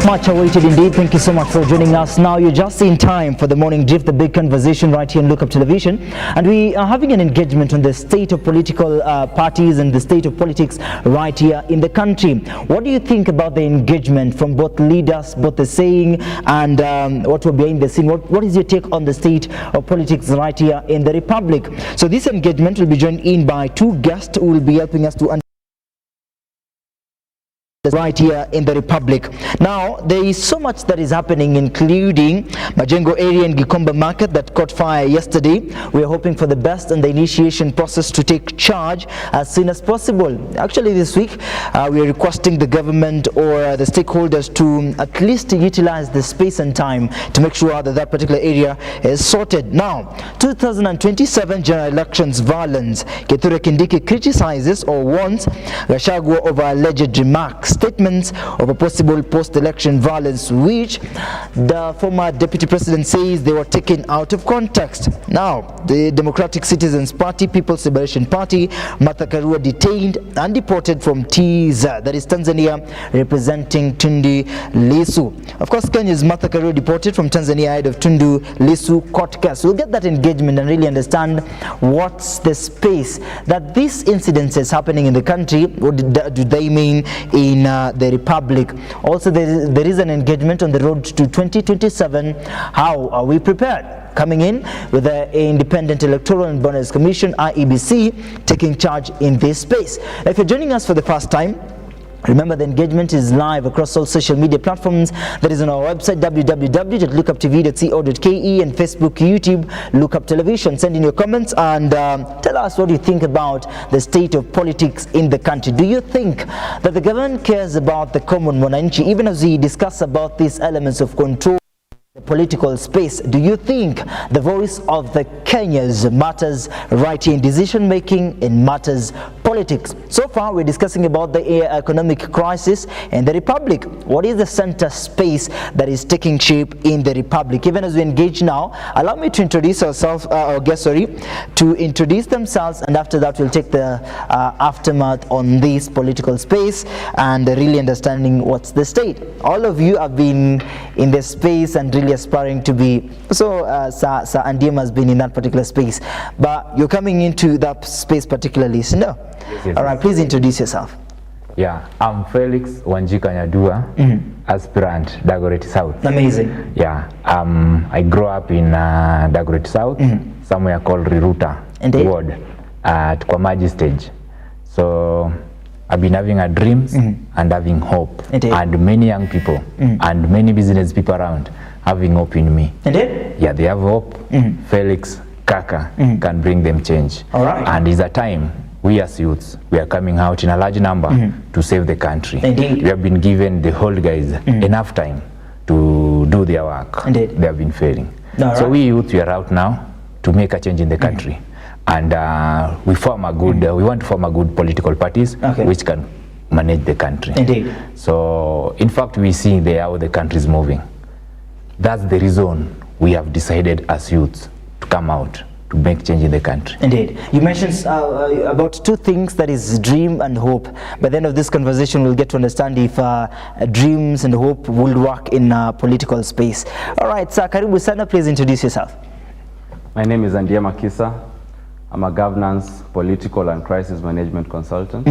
Much awaited indeed. Thank you so much for joining us. Now you're just in time for the morning drift, the big conversation right here on Look Up Television, and we are having an engagement on the state of political parties and the state of politics right here in the country. What do you think about the engagement from both leaders, both the saying and what were behind the scene? What is your take on the state of politics right here in the Republic? So this engagement will be joined in by two guests who will be helping us to understand right here in the Republic. Now there is so much that is happening, including Majengo area and Gikomba market that caught fire yesterday. We are hoping for the best and the initiation process to take charge as soon as possible. Actually this week we are requesting the government or the stakeholders to at least utilize the space and time to make sure that that particular area is sorted. Now 2027 general elections violence. Kithure Kindiki criticizes or warns Gachagua over alleged remarks, statements of a possible post-election violence, which the former deputy president says they were taken out of context. Now, the Democratic Citizens Party, People's Liberation Party, Martha Karua detained and deported from TZ, that is Tanzania, representing Tundu Lissu. Of course, Kenya's Martha Karua deported from Tanzania ahead of Tundu Lissu court case. We'll get that engagement and really understand what's the space that these incidents is happening in the country. What do they mean in the Republic? Also, there is an engagement on the road to 2027. How are we prepared? Coming in with the Independent Electoral and Borders Commission, IEBC, taking charge in this space. Now, if you're joining us for the first time, remember, the engagement is live across all social media platforms. That is on our website, www.lookuptv.co.ke, and Facebook, YouTube, Look Up Television. Send in your comments and tell us what you think about the state of politics in the country. Do you think that the government cares about the common mwananchi, even as we discuss about these elements of control the political space? Do you think the voice of the Kenyans matters right here in decision making, in matters politics? So far we're discussing about the economic crisis in the Republic. What is the center space that is taking shape in the Republic? Even as we engage now, allow me to introduce ourselves, our guests, to introduce themselves, and after that we'll take the aftermath on this political space and really understanding what's the state. All of you have been in this space and really aspiring to be, so Sir Andiema has been in that particular space, but you're coming into that space particularly, so no? Yes, all right, please introduce yourself. Yeah, I'm Felix Wanjika Nyadua, aspirant Dagoretti South. Amazing. Yeah, I grew up in Dagoretti South, somewhere called Riruta Ward, at Kwamaji stage. So I've been having a dreams and having hope. Indeed. And many young people and many business people around having hope in me. Indeed? Yeah, they have hope. Felix Kaka can bring them change. All right. And it's a time we as youths, we are coming out in a large number to save the country. Indeed. We have been given the old guys enough time to do their work. Indeed. They have been failing. All so right. we youth, we are out now to make a change in the country. And we form a good, we want to form a good political parties which can manage the country. Indeed. So in fact, we see how the country is moving. That's the reason we have decided as youths to come out to make change in the country. Indeed. You mentioned about two things, that is dream and hope. By the end of this conversation, we'll get to understand if dreams and hope will work in political space. All right, Sir Karibu Sana, please introduce yourself. My name is Andiema Kisa. I'm a governance, political and crisis management consultant.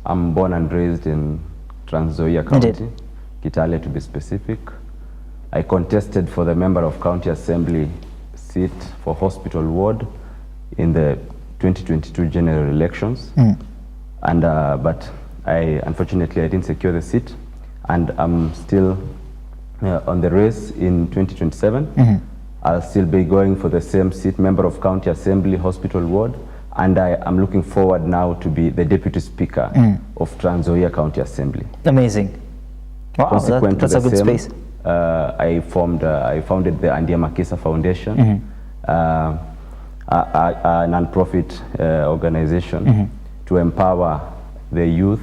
I'm born and raised in Trans Nzoia County, Kitale to be specific. I contested for the member of county assembly seat for hospital ward in the 2022 general elections. And but unfortunately I didn't secure the seat, and I'm still on the race in 2027. I'll still be going for the same seat, member of county assembly, hospital ward, and I am looking forward now to be the deputy speaker of Trans Nzoia County Assembly. Amazing. Wow, that's a good space. I founded the Andiema Kisa Foundation, a non-profit organization to empower the youth,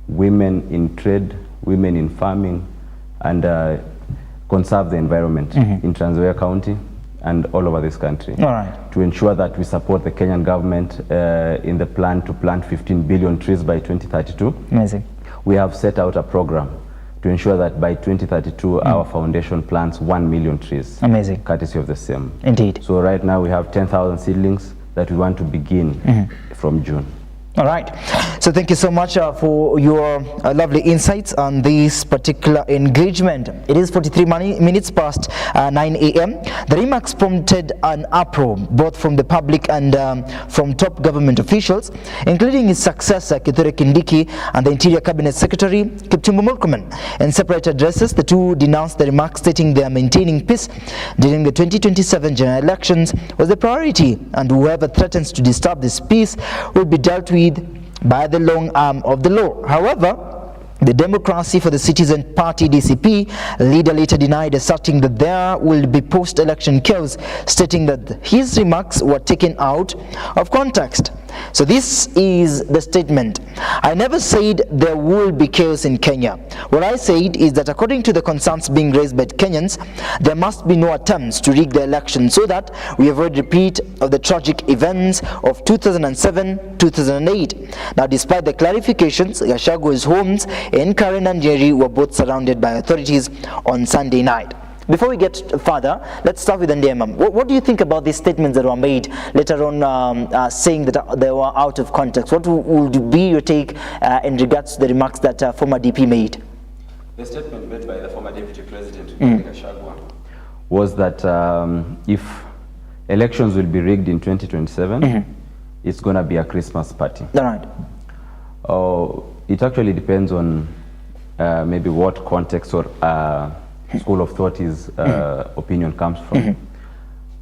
women in trade, women in farming, and conserve the environment in Trans Nzoia County and all over this country. All right. To ensure that we support the Kenyan government in the plan to plant 15 billion trees by 2032. Amazing. We have set out a program to ensure that by 2032 our foundation plants 1 million trees. Amazing. Courtesy of the same. Indeed. So right now we have 10,000 seedlings that we want to begin from June. All right. So thank you so much for your lovely insights on this particular engagement. It is 43 minutes past 9 a.m. The remarks prompted an uproar both from the public and from top government officials, including his successor Kithure Kindiki and the Interior Cabinet Secretary Kipchumba Murkomen. In separate addresses, the two denounced the remarks, stating they are maintaining peace during the 2027 general elections was the priority, and whoever threatens to disturb this peace will be dealt with by the long arm of the law. However, the Democracy for the Citizen Party DCP leader later denied, asserting that there will be post-election chaos, stating that his remarks were taken out of context. So this is the statement. I never said there will be chaos in Kenya. What I said is that according to the concerns being raised by Kenyans, there must be no attempts to rig the election so that we avoid repeat of the tragic events of 2007-2008. Now, despite the clarifications, Gachagua's homes in Karen and Jerry were both surrounded by authorities on Sunday night. Before we get further, let's start with Ndiema. What do you think about these statements that were made later on, saying that they were out of context? What would be your take in regards to the remarks that former DP made? The statement made by the former Deputy President, Gachagua, was that if elections will be rigged in 2027, it's going to be a Christmas party. All right. It actually depends on maybe what context or school of thought his opinion comes from.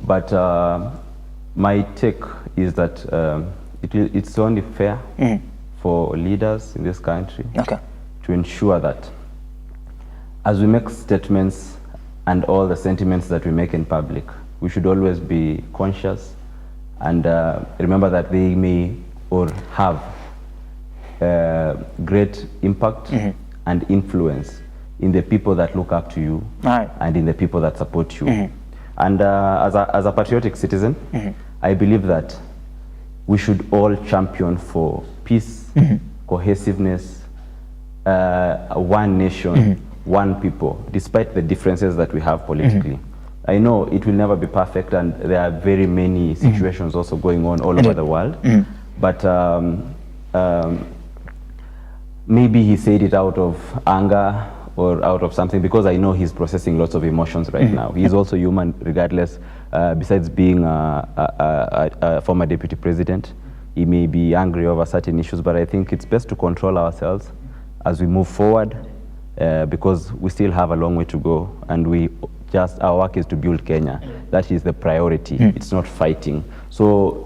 But my take is that it's only fair for leaders in this country to ensure that as we make statements and all the sentiments that we make in public, we should always be conscious and remember that they may or have great impact and influence in the people that look up to you and in the people that support you. And as a patriotic citizen, I believe that we should all champion for peace, cohesiveness, one nation, one people, despite the differences that we have politically. I know it will never be perfect, and there are very many situations also going on all over the world, but maybe he said it out of anger or out of something, because I know he's processing lots of emotions right now. He's also human regardless, besides being a former deputy president. He may be angry over certain issues, but I think it's best to control ourselves as we move forward, because we still have a long way to go, and our work is to build Kenya. That is the priority. It's not fighting. So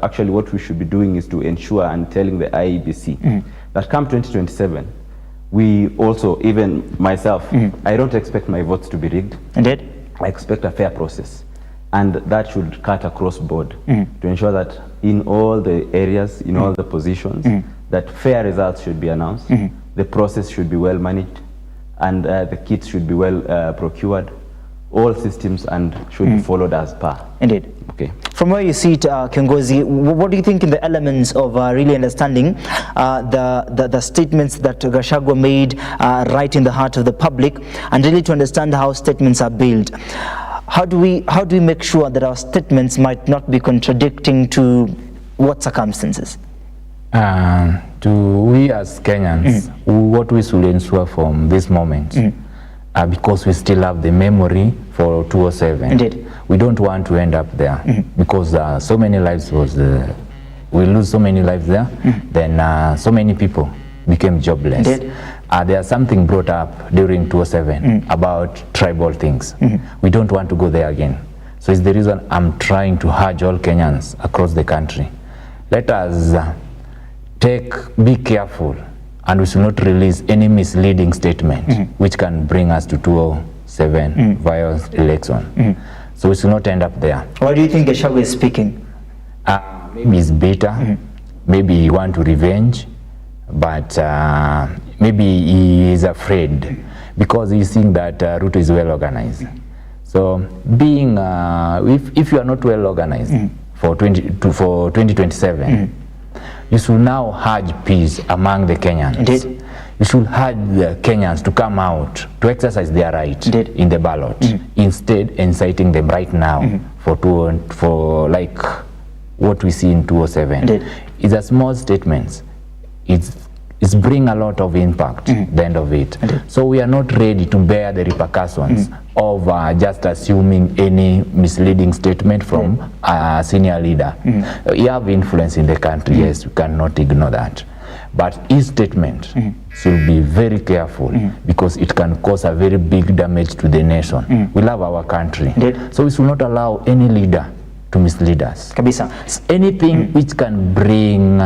actually what we should be doing is to ensure and telling the IEBC that come 2027, we also, even myself, I don't expect my votes to be rigged. Indeed. I expect a fair process. And that should cut across board to ensure that in all the areas, in all the positions, that fair results should be announced, the process should be well managed, and the kits should be well procured, all systems, and should be followed as per. Indeed. Okay. From where you see it, Kiongozi, what do you think in the elements of really understanding the statements that Gachagua made right in the heart of the public, and really to understand how statements are built? How do we make sure that our statements might not be contradicting to what circumstances? We as Kenyans, what we should ensure from this moment, because we still have the memory for 2007. Indeed. We don't want to end up there, because so many lives we lose so many lives there, then so many people became jobless. Indeed. There's something brought up during 2007 about tribal things. We don't want to go there again. So it's the reason I'm trying to urge all Kenyans across the country. Let us be careful, and we should not release any misleading statement which can bring us to 2007 violence election. So we should not end up there. Why do you think Gachagua is speaking? Maybe he's bitter, maybe he wants to revenge, but maybe he is afraid because he's seeing that Ruto is well organized. So being, if you are not well organized for 2027, you should now urge peace among the Kenyans. Indeed. You should urge the Kenyans to come out to exercise their right in the ballot, instead inciting them right now for like what we see in 2007. It's a small statement. It's bring a lot of impact the end of it. So we are not ready to bear the repercussions of just assuming any misleading statement from a senior leader. You have influence in the country, yes, you cannot ignore that. But his statement should be very careful because it can cause a very big damage to the nation. We love our country. So we should not allow any leader to mislead us. Kabisa. Anything which can bring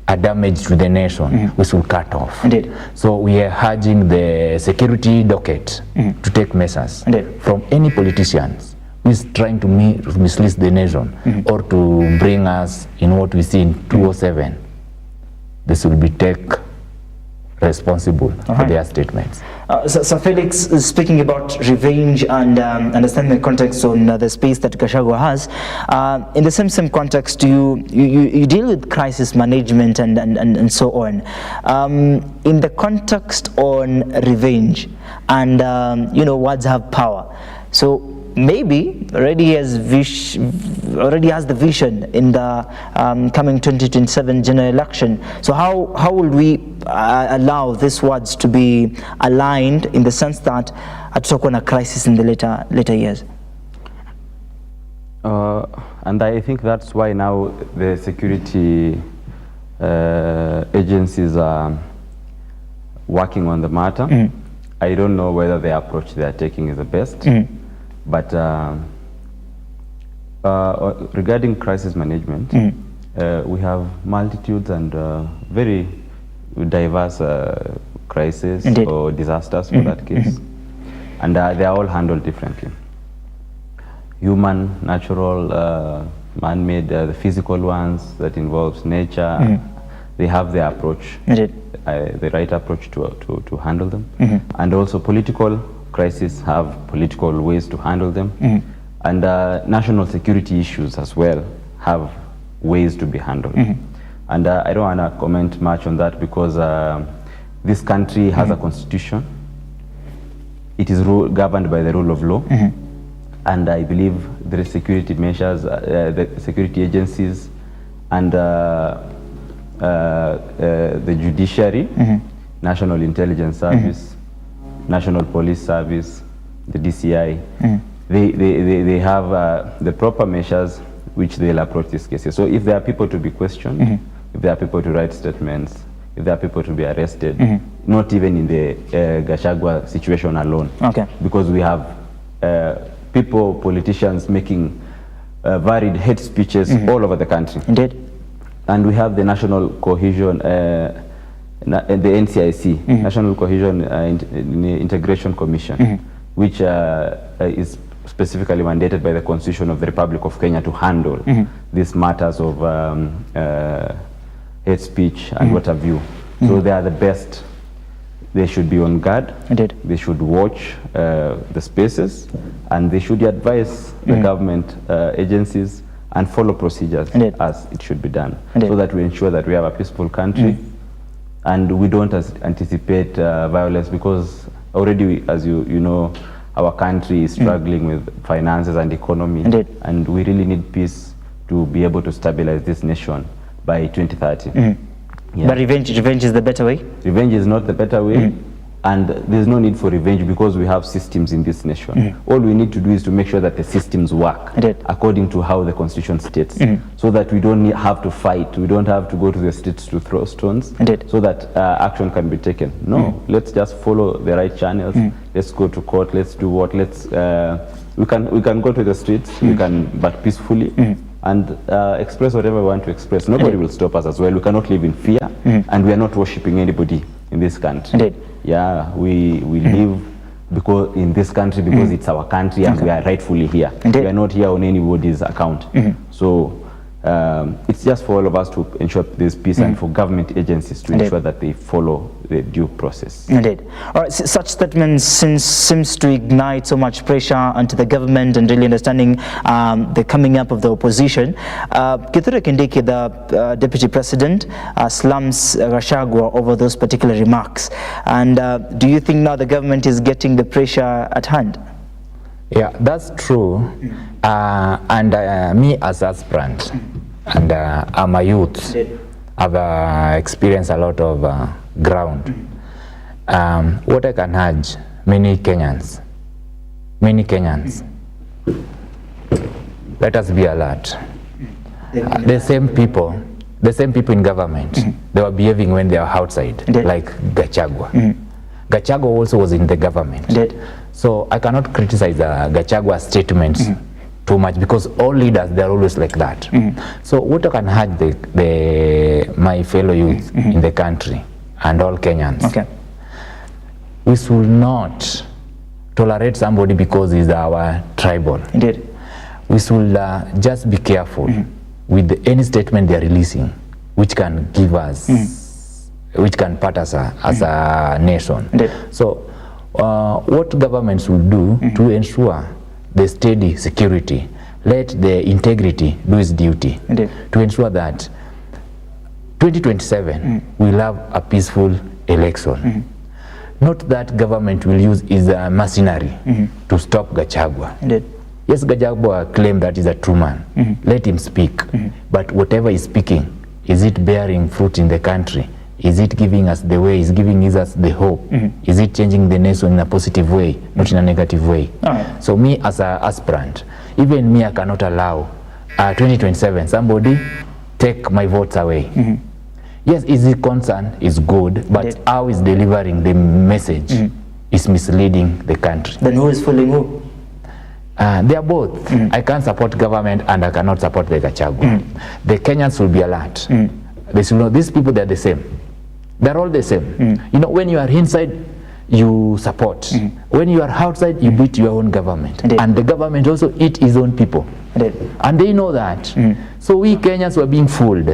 a damage to the nation, we should cut off. Indeed. So we are urging the security docket to take measures from any politicians who is trying to mislead the nation or to bring us in what we see in 2007. This will be responsible for their statements. So Felix, speaking about revenge and understanding the context on the space that Gachagua has, in the same context, you deal with crisis management and so on. In the context on revenge and words have power. So maybe already has the vision in the coming 2027 general election. So how will we allow these words to be aligned in the sense that hatakuwa na crisis in the later years? And I think that's why now the security agencies are working on the matter. I don't know whether the approach they are taking is the best. But regarding crisis management, we have multitudes and very diverse crises or disasters for that case. And they are all handled differently. Human, natural, man-made, the physical ones that involves nature, they have their approach, the right approach to handle them. And also political crises have political ways to handle them, and national security issues as well have ways to be handled. And I don't want to comment much on that because this country has a constitution. It is governed by the rule of law, and I believe there is security measures, the security agencies, and the judiciary, National Intelligence Service, National Police Service, the DCI, they have the proper measures which they'll approach these cases. So if there are people to be questioned, if there are people to write statements, if there are people to be arrested, not even in the Gachagua situation alone, because we have politicians making varied hate speeches all over the country. Indeed. And we have the National Cohesion, the NCIC, National Cohesion Integration Commission, which is specifically mandated by the Constitution of the Republic of Kenya to handle these matters of hate speech and what have you. So they are the best. They should be on guard. Indeed. They should watch the spaces, and they should advise the government agencies and follow procedures as it should be done, so that we ensure that we have a peaceful country. And we don't anticipate violence, because already, as you know, our country is struggling with finances and economy. And we really need peace to be able to stabilize this nation by 2030. But revenge is the better way? Revenge is not the better way. And there's no need for revenge because we have systems in this nation. All we need to do is to make sure that the systems work according to how the Constitution states, so that we don't have to fight, we don't have to go to the streets to throw stones, so that action can be taken. No, let's just follow the right channels. Let's go to court, let's do what, we can go to the streets, we can, but peacefully, and express whatever we want to express. Nobody will stop us as well. We cannot live in fear, and we are not worshipping anybody in this country. Yeah, we live because in this country because it's our country and we are rightfully here. We are not here on anybody's account. So it's just for all of us to ensure there's peace and for government agencies to ensure that they follow the due process. Indeed. All right, such statements seems to ignite so much pressure onto the government and really understanding the coming up of the opposition. Kithure Kindiki, the Deputy President, slams Gachagua over those particular remarks. And do you think now the government is getting the pressure at hand? Yeah, that's true. And me as aspirant, and I'm a youth, I've experienced a lot of ground. What I can urge many Kenyans, let us be alert. The same people in government, they were behaving when they are outside, like Gachagua. Gachagua also was in the government. So I cannot criticize Gachagua's statements too much, because all leaders, they're always like that. So what I can urge my fellow youth in the country and all Kenyans, we should not tolerate somebody because he's our tribal. We should just be careful with any statement they're releasing, which can give us, which can part us as a nation. So what governments will do to ensure the steady security, let the integrity do its duty, to ensure that 2027 we'll have a peaceful election. Not that government will use is a mercenary to stop Gachagua. Yes, Gachagua claimed that he's a true man. Let him speak. But whatever he's speaking, is it bearing fruit in the country? Is it giving us the way? Is giving us the hope? Is it changing the nation in a positive way, not in a negative way? So me as an aspirant, even me, I cannot allow 2027 somebody take my votes away. Yes, is it concern is good, but how is delivering the message is misleading the country. Then who is fooling who? They are both. I can't support government and I cannot support the Gachagua. The Kenyans will be alert. They should know these people, they're the same. They're all the same. You know, when you are inside, you support. When you are outside, you beat your own government. And the government also eat his own people. And they know that. So we Kenyans were being fooled.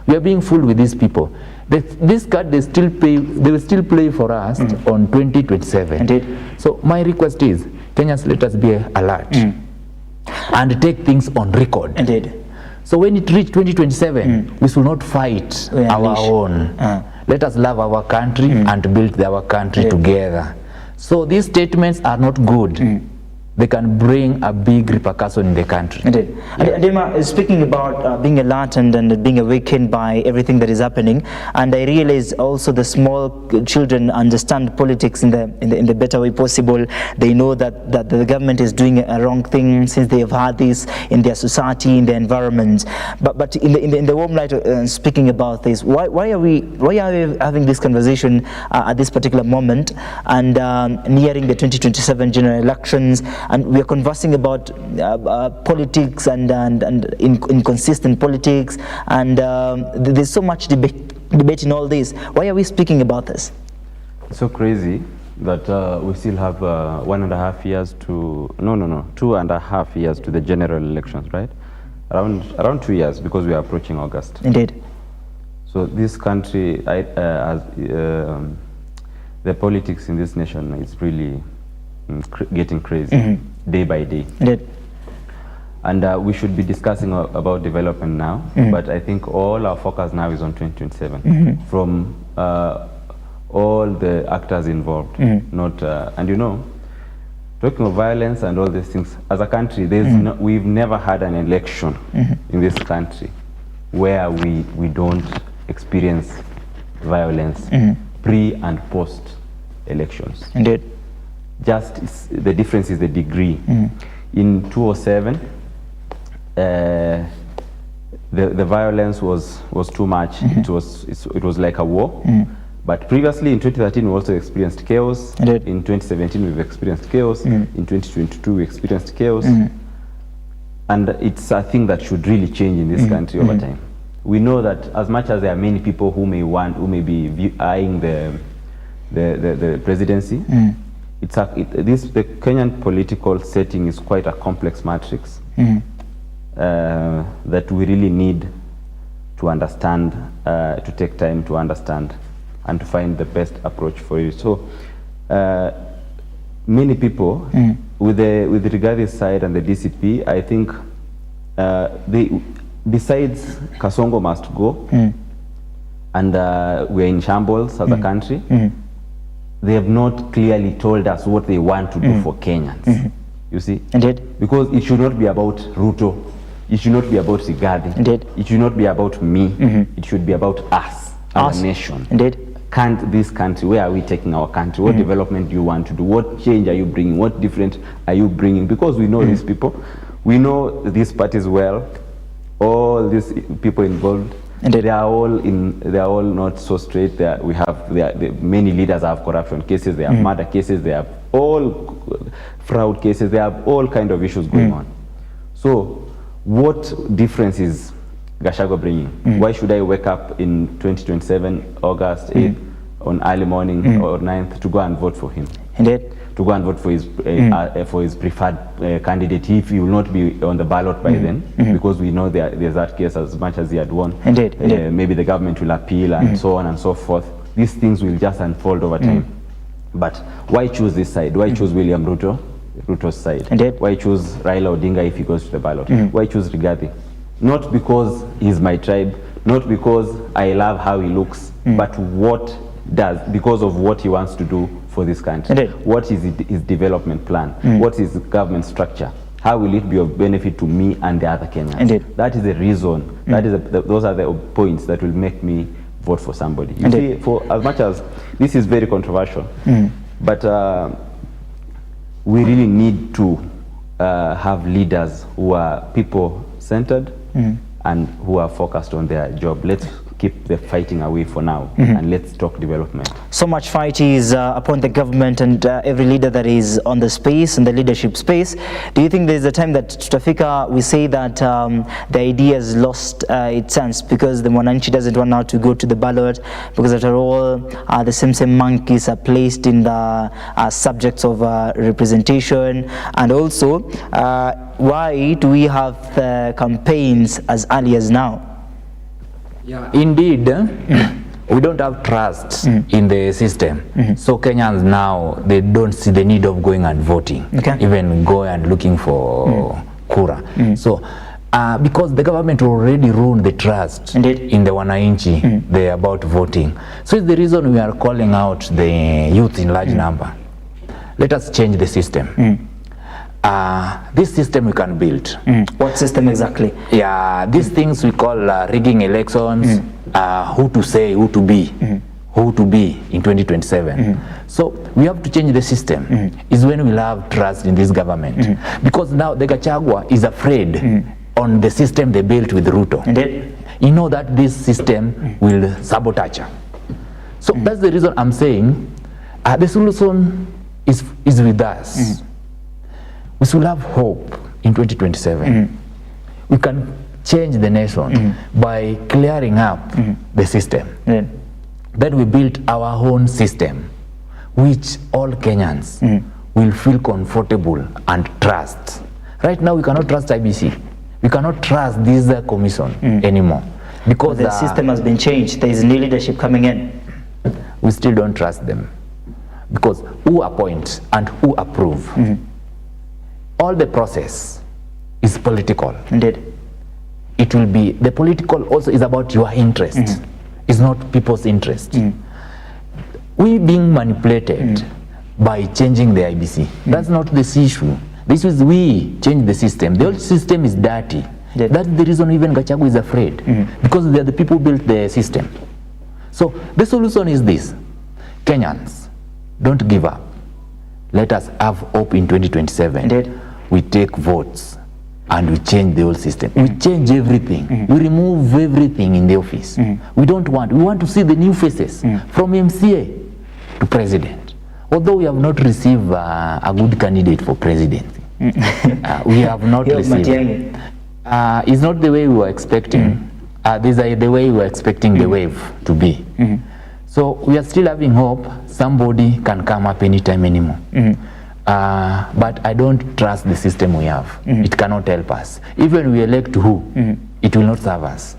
We are being fooled with these people. This card, they will still play for us on 2027. So my request is, Kenyans, let us be alert and take things on record. So when it reaches 2027, we should not fight our own. Let us love our country and build our country together. So these statements are not good. They can bring a big repercussion in the country. Adema, speaking about being alert and being awakened by everything that is happening, and I realize also the small children understand politics in the better way possible. They know that the government is doing a wrong thing since they have had this in their society, in their environment. But in the warm light, speaking about this, why are we having this conversation at this particular moment and nearing the 2027 general elections? And we are conversing about politics and inconsistent politics, and there's so much debate in all this. Why are we speaking about this? It's so crazy that we still have 1.5 years to 2.5 years to the general elections, right? Around 2 years, because we are approaching August. So this country, the politics in this nation is really getting crazy day by day. And we should be discussing about development now, but I think all our focus now is on 2027 from all the actors involved. Not and you know, talking of violence and all these things, as a country, we've never had an election in this country where we don't experience violence pre and post elections. Just the difference is the degree. In 2007, the violence was too much. It was like a war. But previously in 2013 we also experienced chaos. In 2017 we've experienced chaos. In 2022 we experienced chaos. And it's a thing that should really change in this country over time. We know that as much as there are many people who may be eyeing the presidency, the Kenyan political setting is quite a complex matrix. that we really need to understand, to take time to understand and to find the best approach for it. So many people with Rigathi's side and the DCP, I think besides Kasongo must go, and we're in shambles as a country, they have not clearly told us what they want to do for Kenyans. You see? Indeed. Because it should not be about Ruto, it should not be about Rigathi, Indeed. it should not be about me, it should be about us, our nation. Indeed. Can't this country, where are we taking our country? What development do you want to do? What change are you bringing? What different are you bringing? Because we know these people, we know these parties well, all these people involved. Indeed. They are all not so straight. Many leaders have corruption cases, they have murder cases, they have all fraud cases, they have all kind of issues going on. So what difference is Gachagua bringing? Why should I wake up in 2027, August 8th, on early morning or 9th to go and vote for him? Indeed. To go and vote for his preferred candidate if he will not be on the ballot by then, because we know there's that case as much as he had won. Indeed. Indeed. Maybe the government will appeal and so on and so forth. These things will just unfold over time. But why choose this side? Why choose William Ruto's side? Indeed. Why choose Raila Odinga if he goes to the ballot? Why choose Rigathi? Not because he's my tribe, not because I love how he looks, but because of what he wants to do for this country. Indeed. What is his development plan? What is his government structure? How will it be of benefit to me and the other Kenyans? Indeed. That is the reason. That is those are the points that will make me vote for somebody. You Indeed. see, for as much as this is very controversial, but we really need to have leaders who are people-centered and who are focused on their job. Let's keep the fighting away for now, and let's talk development. So much fight is upon the government and every leader that is on the space, and the leadership space. Do you think there's a time that Tutafika, we say that the idea has lost its sense because the Mwananchi doesn't want now to go to the ballot, because after all the same monkeys are placed in the subjects of representation? And also why do we have campaigns as early as now? Yeah, indeed, we don't have trust in the system. So Kenyans now, they don't see the need of going and voting, even go and looking for kura. So because the government already ruined the trust in the Wananchi, they're about voting. So it's the reason we are calling out the youth in large number. Let us change the system. This system we can build. What system exactly? Yeah, these things we call rigging elections, who to say, who to be in 2027. So we have to change the system. Is when we'll have trust in this government. Because now the Gachagua is afraid on the system they built with Ruto. Indeed. You know that this system will sabotage her. So that's the reason I'm saying the solution is with us. We should have hope in 2027. We can change the nation by clearing up the system. Then we build our own system, which all Kenyans will feel comfortable and trust. Right now, we cannot trust IBC. We cannot trust this commission anymore. Because the system has been changed. There is new leadership coming in. We still don't trust them. Because who appoints and who approve? All the process is political. Indeed. It will be, the political also is about your interest. It's not people's interest. We being manipulated by changing the IBC. That's not this issue. This is we change the system. The old system is dirty. That's the reason even Gachagua is afraid. Because they are the people who built the system. So the solution is this. Kenyans, don't give up. Let us have hope in 2027. Indeed. We take votes and we change the whole system. We change everything. We remove everything in the office. We want to see the new faces from MCA to president. Although we have not received a good candidate for president. We have not received. It's not the way we were expecting. These are the way we were expecting the wave to be. So we are still having hope somebody can come up anytime anymore. but I don't trust the system we have. It cannot help us. Even we elect who, it will not serve us.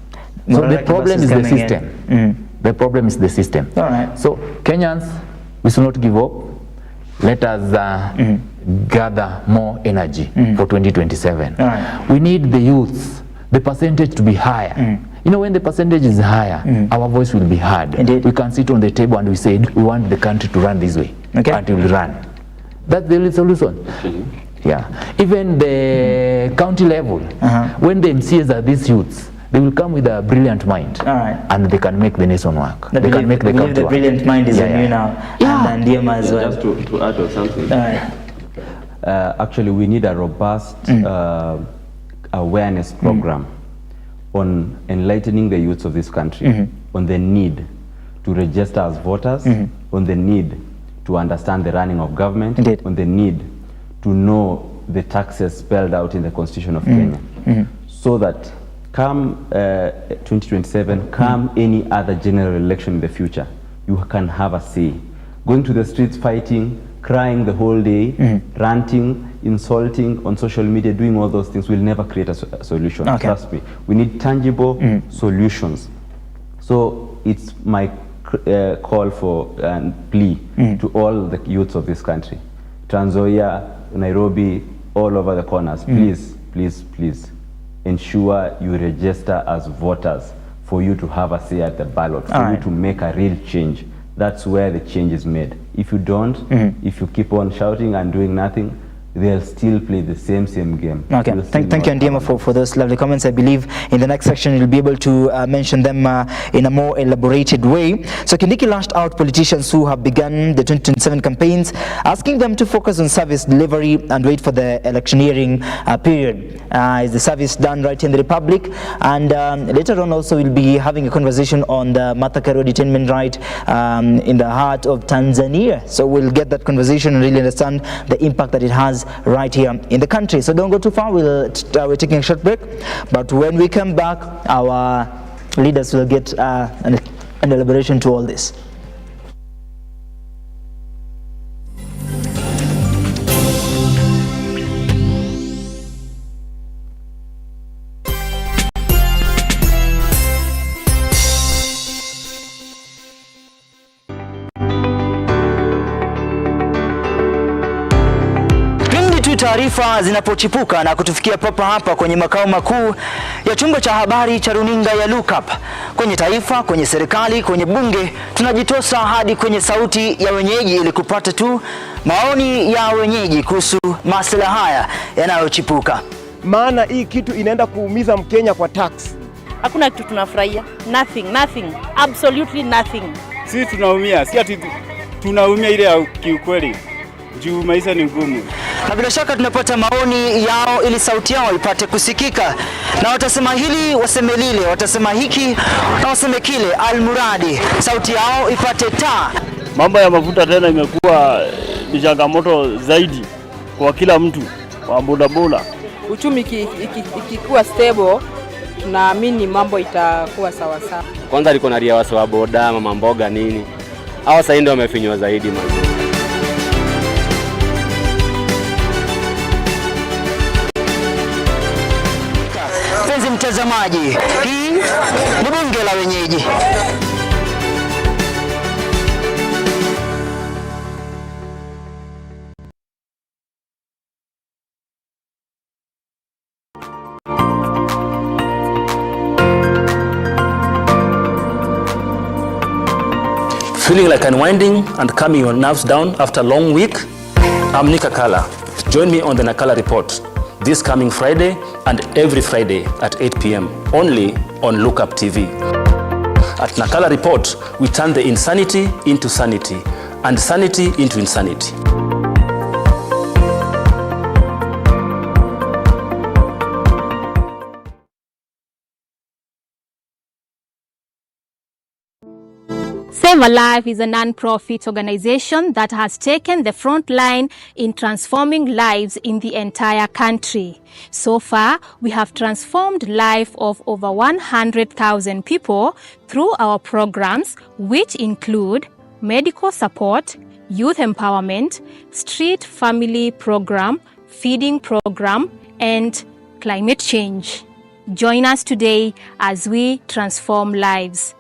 So the problem is the system. The problem is the system. All right. So Kenyans, we should not give up. Let us gather more energy for 2027. All right. We need the youths, the percentage to be higher. You know, when the percentage is higher, our voice will be heard. Indeed. We can sit on the table and we say, we want the country to run this way. Okay. And it will run. That's the only solution. Yeah. Even the county level, when the MCAs are these youths, they will come with a brilliant mind. All right. And they can make the nation work. They can make the country the work. brilliant mind is on you now. Yeah. And Ndiema as well. Just to add on something. All right. Actually, we need a robust awareness program on enlightening the youths of this country on the need to register as voters, on the need to understand the running of government, Indeed. on the need to know the taxes spelled out in the Constitution of Kenya, so that come 2027, come any other general election in the future, you can have a say. Going to the streets fighting, crying the whole day, ranting, insulting on social media, doing all those things will never create a solution. Okay. Trust me. We need tangible solutions. So it's my call for and plea to all the youths of this country. Trans Nzoia, Nairobi, all over the corners. Please, please, please ensure you register as voters for you to have a say at the ballot, for you to make a real change. That's where the change is made. If you don't, if you keep on shouting and doing nothing, they'll still play the same game. Okay, thank you, Ndiema, for those lovely comments. I believe in the next section you'll be able to mention them in a more elaborated way. So Kindiki lashed out politicians who have begun the 2027 campaigns, asking them to focus on service delivery and wait for the electioneering period. Is the service done right in the Republic? And later on also we'll be having a conversation on the Martha Karua detainment right in the heart of Tanzania. So we'll get that conversation and really understand the impact that it has right here in the country. So don't go too far. We're taking a short break, but when we come back, our leaders will get an elaboration to all this. Taarifa zinapochipuka na kutufikia papa hapa kwenye makao makuu ya chumba cha habari cha runinga ya Lookup, kwenye taifa, kwenye serikali, kwenye bunge, tunajitosa hadi kwenye sauti ya wenyeji ili kupata tu maoni ya wenyeji kuhusu masuala haya yanayochipuka. Maana hii kitu inaenda kuumiza Mkenya kwa tax. Hakuna kitu tunafurahia. Nothing. Absolutely nothing. Sisi tunaumia, si ati tunaumia ile ya kiukweli. Juu maisha ni ngumu. Na bila shaka tunapata maoni yao ili sauti yao ipate kusikika. Na watasema hili, waseme lile, watasema hiki na waseme kile, almuradi sauti yao ipate taa. Mambo ya mafuta tena imekuwa ni changamoto zaidi kwa kila mtu wa bodaboda. Uchumi ikikuwa stable, tunaamini mambo itakuwa sawa sawa. Kwanza liko na ria wasa wa boda, mama mboga nini. Hao sasa ndio wamefinywa zaidi mazuri. Mtazamaji, hii ni bunge la wenyeji. Feeling like unwinding and calming your nerves down after a long week? I'm Nika Kala. Join me on the Nakala Report this coming Friday and every Friday at 8 p.m. only on Lookup TV. At Nakala Report, we turn the insanity into sanity and sanity into insanity. Save a Life is a non-profit organization that has taken the front line in transforming lives in the entire country. So far, we have transformed the life of over 100,000 people through our programs, which include medical support, youth empowerment, street family program, feeding program, and climate change. Join us today as we transform lives.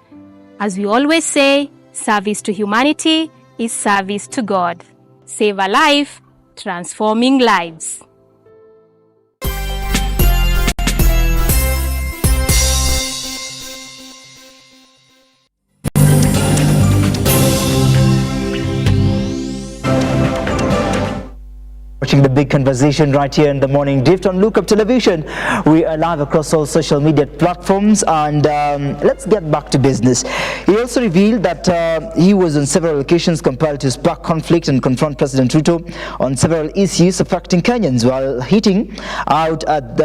As we always say, service to humanity is service to God. Save a life, transforming lives. Watching the big conversation right here in the Morning Drift on Look Up Television. We are live across all social media platforms, and let's get back to business. He also revealed that he was on several occasions compelled to spark conflict and confront President Ruto on several issues affecting Kenyans, while hitting out at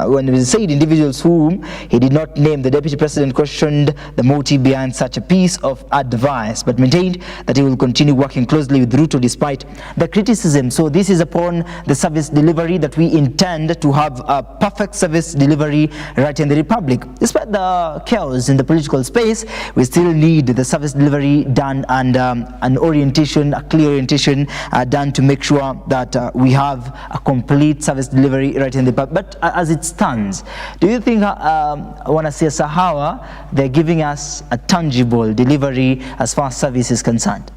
when it said individuals whom he did not name. The Deputy President questioned the motive behind such a piece of advice, but maintained that he will continue working closely with Ruto despite the criticism. So this is upon the service delivery that we intend to have a perfect service delivery right in the Republic. Despite the chaos in the political space, we still need the service delivery done, and an orientation, a clear orientation done to make sure that we have a complete service delivery right in the Republic. But as it stands, do you think wanasiasa hawa, they're giving us a tangible delivery as far as service is concerned?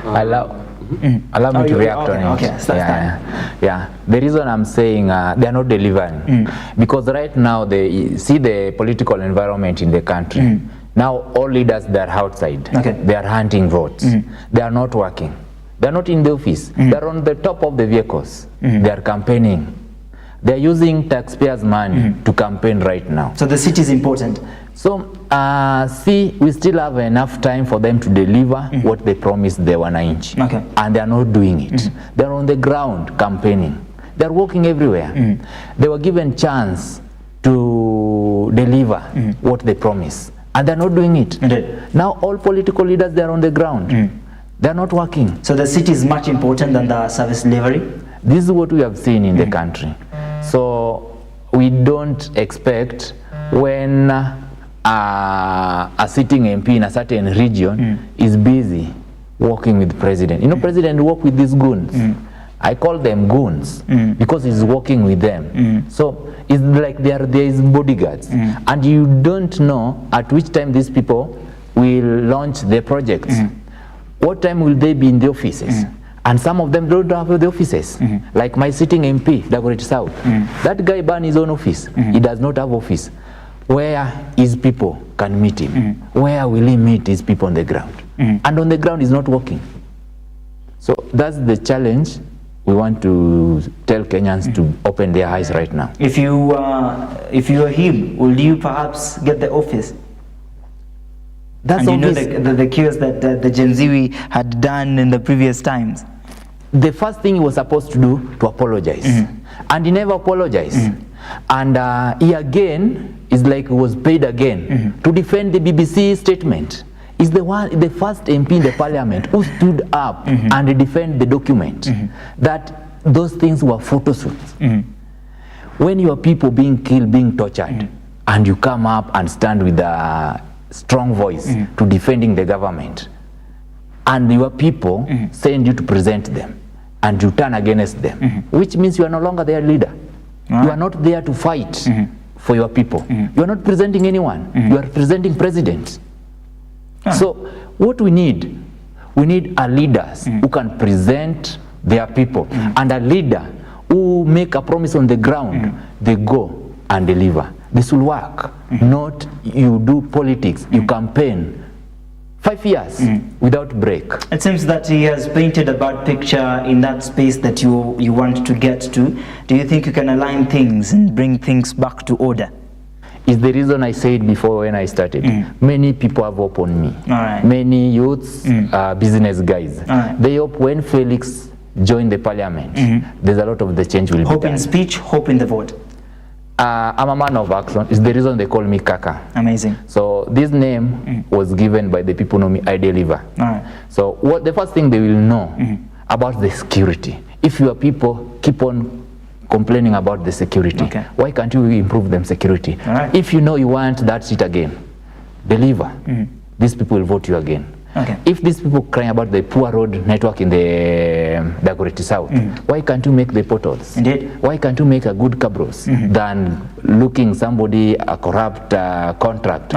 Allow me to react on it. Okay, yeah. The reason I'm saying they are not delivering, because right now they see the political environment in the country. Now all leaders, they are outside. They are hunting votes. They are not working. They are not in the office. They are on the top of the vehicles. They are campaigning. They are using taxpayers' money to campaign right now. So the city is important. So, see, we still have enough time for them to deliver what they promised the wananchi. And they are not doing it. They are on the ground campaigning. They are working everywhere. They were given chance to deliver what they promised, and they are not doing it. Now, all political leaders, they are on the ground. They are not working. So the city is much important than the service delivery? This is what we have seen in the country. So, we don't expect when a sitting MP in a certain region is busy working with president. You know, president work with these goons. I call them goons because he's working with them. So it's like there is bodyguards, and you don't know at which time these people will launch their projects. What time will they be in the offices? And some of them don't have the offices. Like my sitting MP, Dagoretti South. That guy banned his own office. He does not have office. Where his people can meet him? Where will he meet his people on the ground? And on the ground is not working. So that's the challenge we want to tell Kenyans to open their eyes right now. If you were him, will you perhaps get the office? That's and you know the cures that the Gen Z had done in the previous times. The first thing he was supposed to do, to apologize. And he never apologized. And he again is like he was paid again to defend the BBC statement. He's the first MP in the parliament who stood up and defend the document that those things were photo shoots. When your people being killed, being tortured, and you come up and stand with a strong voice to defending the government, and your people send you to present them, and you turn against them, which means you are no longer their leader. You are not there to fight for your people. You are not presenting anyone. You are presenting presidents. So what we need are leaders who can present their people, and a leader who make a promise on the ground, they go and deliver. This will work. Not you do politics, you campaign 5 years without break. It seems that he has painted a bad picture in that space that you want to get to. Do you think you can align things and bring things back to order? Is the reason I said before when I started. Many people have hope on me. Many youths, business guys. They hope when Felix joined the parliament, there's a lot of the change will be done. Hope in speech, hope in the vote. I'm a man of action. It's the reason they call me Kaka. Amazing. So this name was given by the people who know me, I deliver. So what the first thing they will know about the security. If your people keep on complaining about the security, why can't you improve them security? If you know you want that seat again, deliver. These people will vote you again. Okay. If these people crying about the poor road network in the Dagoretti South, why can't you make the portals? Indeed. Why can't you make a good cabros than looking somebody a corrupt contract?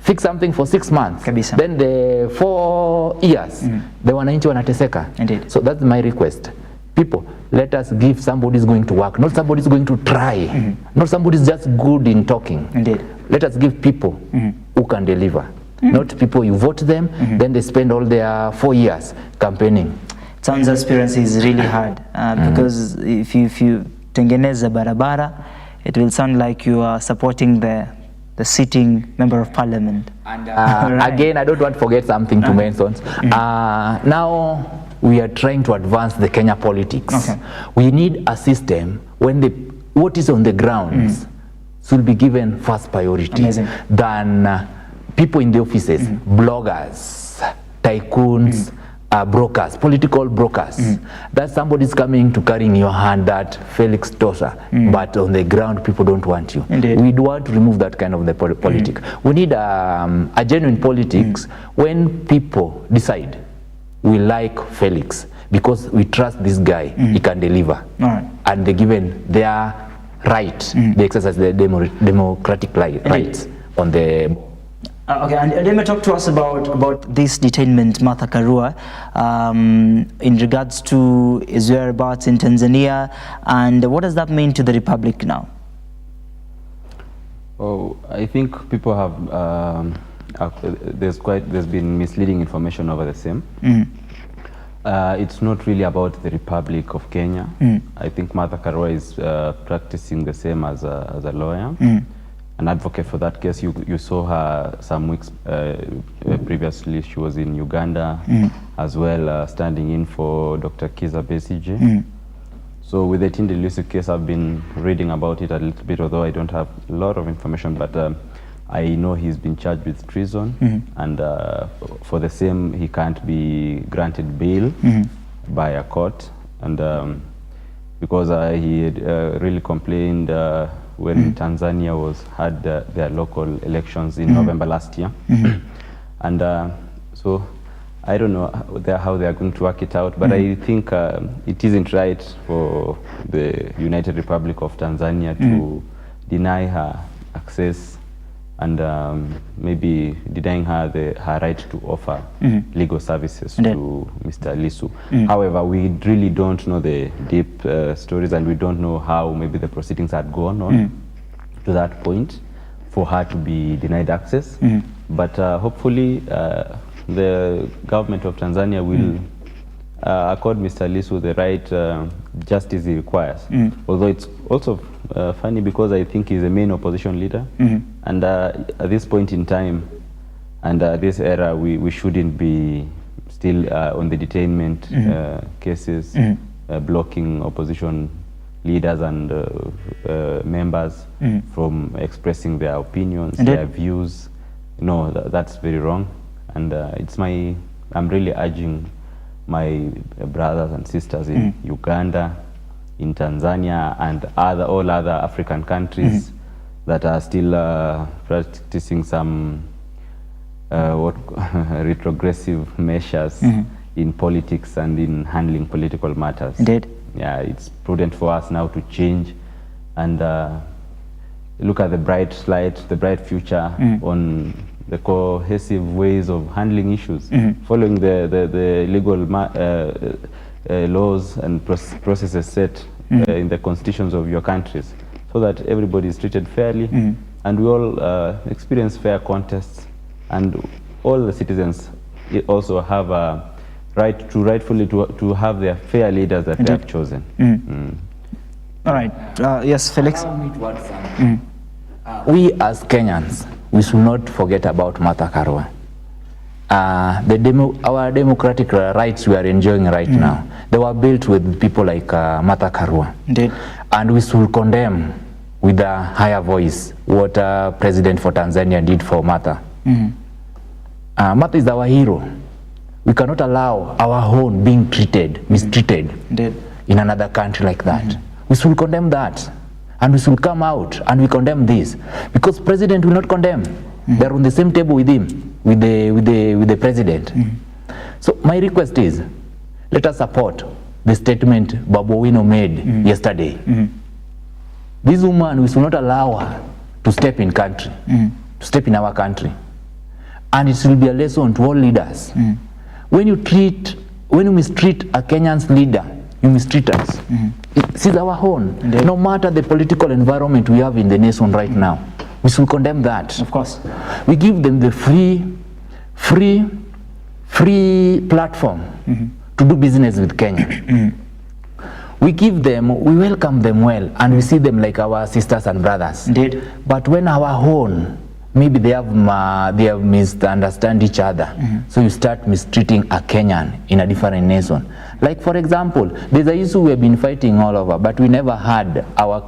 Fix something for 6 months. Kabisa. Then the 4 years, the wananchi wanateseka. Indeed. So that's my request. People, let us give somebody's going to work, not somebody's going to try, not somebody's just good in talking. Indeed. Let us give people who can deliver, not people you vote them, then they spend all their 4 years campaigning. Transparency is really hard because if you tengeneza barabara, it will sound like you are supporting the sitting member of parliament. And again, I don't want to forget something to mention. Now we are trying to advance the Kenya politics. Okay. We need a system when what is on the grounds should be given first priority. Amazing. Than people in the offices, bloggers, tycoons, brokers, political brokers. That somebody's coming to carry in your hand that Felix Tosa, but on the ground people don't want you. Indeed. We do want to remove that kind of the politic. We need a genuine politics when people decide we like Felix because we trust this guy, he can deliver. Right. And they given their right, they exercise their democratic rights on the... Okay, and let me talk to us about this detainment, Martha Karua, in regards to his whereabouts in Tanzania, and what does that mean to the Republic now? Oh, I think people have there's been misleading information over the same. It's not really about the Republic of Kenya. I think Martha Karua is practicing the same as a lawyer. An advocate for that case. You saw her some weeks previously. She was in Uganda as well, standing in for Dr. Kizza Besigye. So with the Tundu Lissu case, I've been reading about it a little bit, although I don't have a lot of information, but I know he's been charged with treason, and for the same, he can't be granted bail by a court, and because he had really complained when Tanzania had their local elections in November last year. And so I don't know how they are going to work it out, but I think it isn't right for the United Republic of Tanzania to deny her access and maybe denying her her right to offer legal services to Mr. Lissu. However, we really don't know the deep stories, and we don't know how maybe the proceedings had gone on to that point for her to be denied access. But hopefully the government of Tanzania will accord Mr. Lissu the right justice he requires. Although it's also funny because I think he's the main opposition leader, and at this point in time and this era, we shouldn't be still on the detainment cases, blocking opposition leaders and members from expressing their opinions, their views. No, that's very wrong, and I'm really urging my brothers and sisters in Uganda, in Tanzania, and all other African countries that are still practicing some retrogressive measures in politics and in handling political matters. Indeed. Yeah, it's prudent for us now to change and look at the bright light, the bright future on the cohesive ways of handling issues, following the legal laws and processes set in the constitutions of your countries, so that everybody is treated fairly and we all experience fair contests, and all the citizens also have a right to rightfully to have their fair leaders that they have chosen. All right. Yes, Felix. We as Kenyans, we should not forget about Martha Karua. Our democratic rights we are enjoying right now, they were built with people like Martha Karua. Indeed. And we should condemn with a higher voice what President for Tanzania did for Martha. Martha is our hero. We cannot allow our own being mistreated in another country like that. We should condemn that. And we should come out and we condemn this. Because President will not condemn. They're on the same table with him. with the president. So my request is, let us support the statement Babu Owino made yesterday. This woman, we should not allow her to step in country, to step in our country. And it will be a lesson to all leaders. When you mistreat a Kenyan's leader, you mistreat us. This is our own. No matter the political environment we have in the nation right now, we should condemn that. Of course. We give them the free platform to do business with Kenya. We welcome them well, and we see them like our sisters and brothers. Indeed. But when our own, maybe they have misunderstand each other, so you start mistreating a Kenyan in a different nation. Like for example, there's an issue we have been fighting all over, but we never had our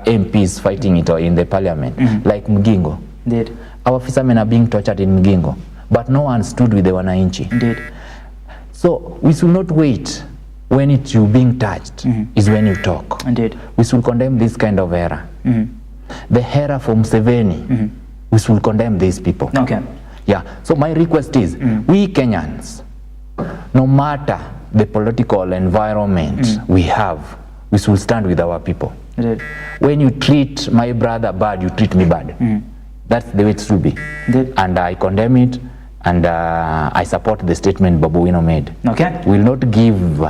MPs fighting it in the parliament, like Mugingo. Indeed. Our fishermen are being tortured in Mugingo, but no one stood with the wananchi. Indeed. So we should not wait when it's you being touched, is when you talk. Indeed. We should condemn this kind of error. The error from Museveni, we should condemn these people. Okay. Yeah, so my request is, we Kenyans, no matter the political environment we have, we should stand with our people. Indeed. When you treat my brother bad, you treat me bad. That's the way it should be. Indeed. And I condemn it, and I support the statement Babu Owino made. Okay. We will not give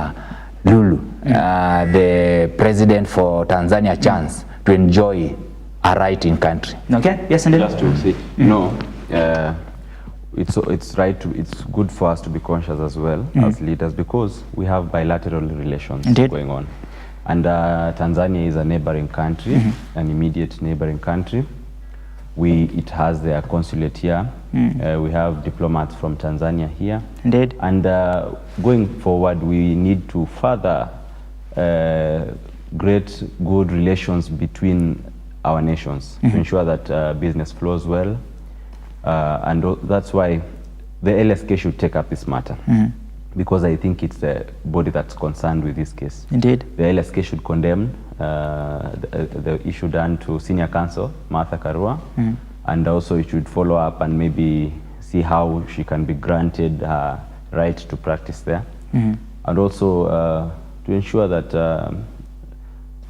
Lulu, the president for Tanzania, a chance to enjoy a right in country. Okay. Yes, indeed. Just to say, no, it's right to, it's good for us to be conscious as well as leaders, because we have bilateral relations going on, and Tanzania is a neighboring country, an immediate neighboring country. It has their consulate here. We have diplomats from Tanzania here. Indeed. And going forward, we need to further create good relations between our nations to ensure that business flows well. And that's why the LSK should take up this matter, because I think it's the body that's concerned with this case. Indeed. The LSK should condemn the issue done to Senior Counsel Martha Karua, and also it should follow up and maybe see how she can be granted her right to practice there, and also to ensure that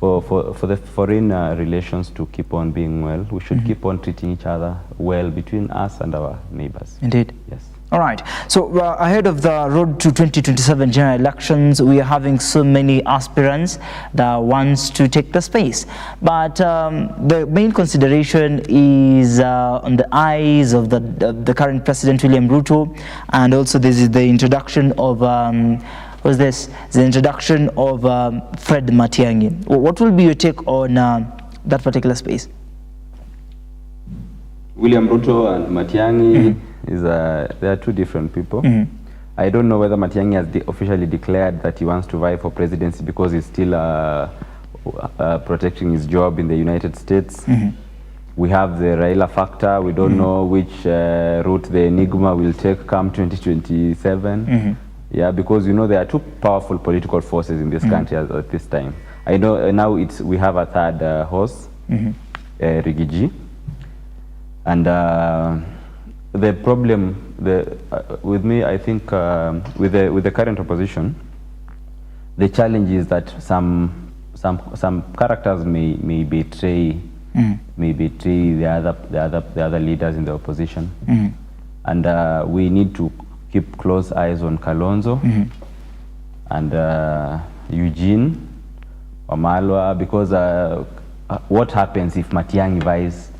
for the foreign relations to keep on being well, we should keep on treating each other well between us and our neighbors. Indeed. Yes. All right. So ahead of the road to 2027 general elections, we are having so many aspirants that wants to take the space. But the main consideration is on the eyes of the current President William Ruto, and also this is the introduction of the introduction of Fred Matiang'i. What will be your take on that particular space? William Ruto and Matiang'i they are two different people. I don't know whether Matiang'i has officially declared that he wants to vie for presidency because he's still protecting his job in the United States. We have the Raila factor. We don't know which route the enigma will take come 2027. Yeah, because you know there are two powerful political forces in this country at this time. I know now we have a third horse, Rigathi, and the problem with me, I think, with the current opposition, the challenge is that some characters may betray the other leaders in the opposition, and we need to keep close eyes on Kalonzo and Eugene Wamalwa, because what happens if Matiang'i vies,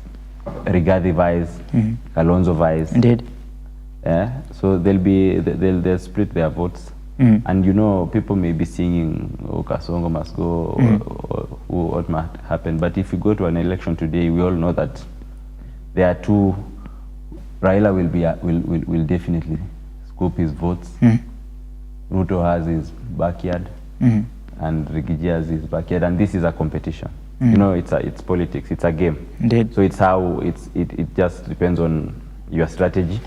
Rigathi vies, Kalonzo vies? Indeed. Yeah, so they'll split their votes, and you know people may be singing, "Oh, Kasongo must go," or what might happen. But if you go to an election today, we all know that there are two. Raila will definitely scoop his votes. Ruto has his backyard, and Rigathi has his backyard, and this is a competition. You know, it's politics. It's a game. Indeed. So it's how it just depends on your strategy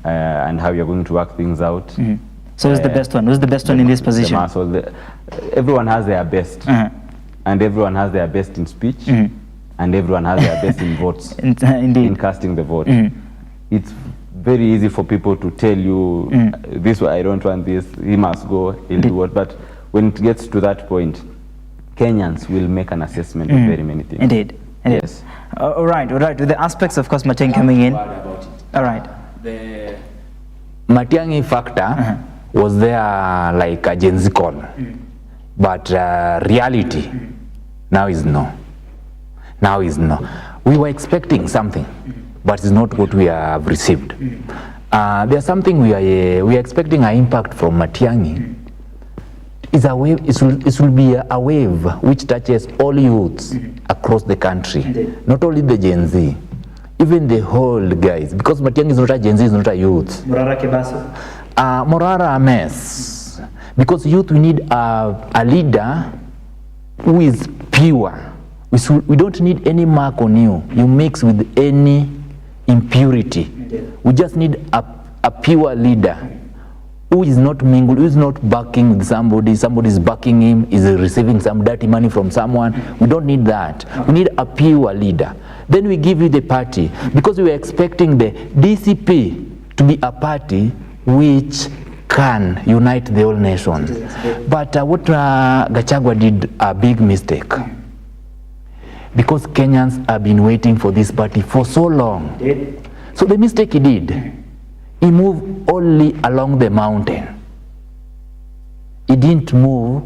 and how you're going to work things out. So who's the best one? Who's the best one in this position? Everyone has their best, and everyone has their best in speech, and everyone has their best in votes, Indeed. in casting the vote. it's very easy for people to tell you, this way I don't want this, he must go, he'll do what. But when it gets to that point, Kenyans will make an assessment of very many things. Indeed. Yes. All right. With the aspects, of course, Matiang'i coming in. All right. The Matiang'i factor was there like a Gen Z call, but reality now is no. Now is no. We were expecting something, but it's not what we have received. There's something we are expecting an impact from Matiang'i. It's a wave. It will be a wave which touches all youths across the country, not only the Gen Z, even the old guys. Because Matiang'i is not a Gen Z, is not a youth. Morara Kibaso. Morara a mess. Because youth, we need a leader who is pure. We don't need any mark on you. You mix with any impurity. We just need a pure leader who is not mingled, who is not backing with somebody is backing him, is receiving some dirty money from someone. We don't need that. We need a pure leader. Then we give you the party, because we were expecting the DCP to be a party which can unite the whole nation. But what Gachagua did a big mistake, because Kenyans have been waiting for this party for so long. So the mistake he did, he moved only along the mountain. He didn't move